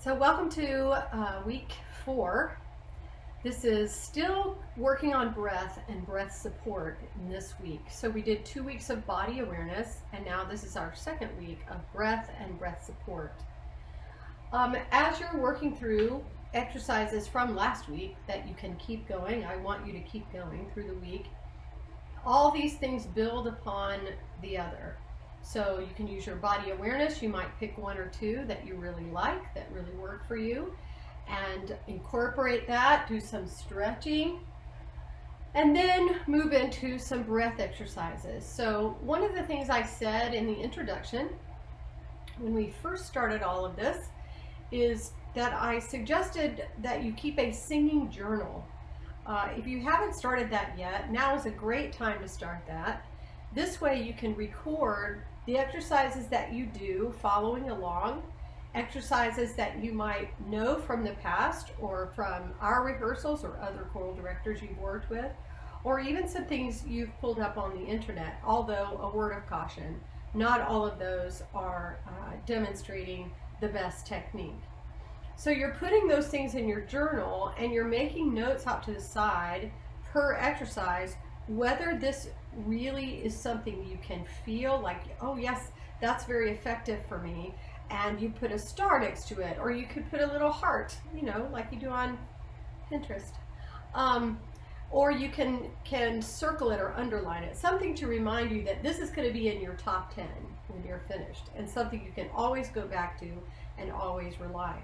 So welcome to week 4. This is still working on breath and breath support in this week. So we did 2 weeks of body awareness, and now this is our second week of breath and breath support. As you're working through exercises from last week that you can keep going, I want you to keep going through the week. All these things build upon the other. So you can use your body awareness. You might pick 1 or 2 that you really like, that really work for you, and incorporate that, do some stretching, and then move into some breath exercises. So one of the things I said in the introduction when we first started all of this is that I suggested that you keep a singing journal. If you haven't started that yet, now is a great time to start that. This way you can record the exercises that you do following along, exercises that you might know from the past or from our rehearsals or other choral directors you've worked with, or even some things you've pulled up on the internet, although a word of caution, not all of those are demonstrating the best technique. So you're putting those things in your journal and you're making notes out to the side per exercise, whether this really is something you can feel like, oh yes, that's very effective for me, and you put a star next to it, or you could put a little heart, like you do on Pinterest, or you can circle it or underline it, something to remind you that this is going to be in your top 10 when you're finished, and something you can always go back to and always rely on.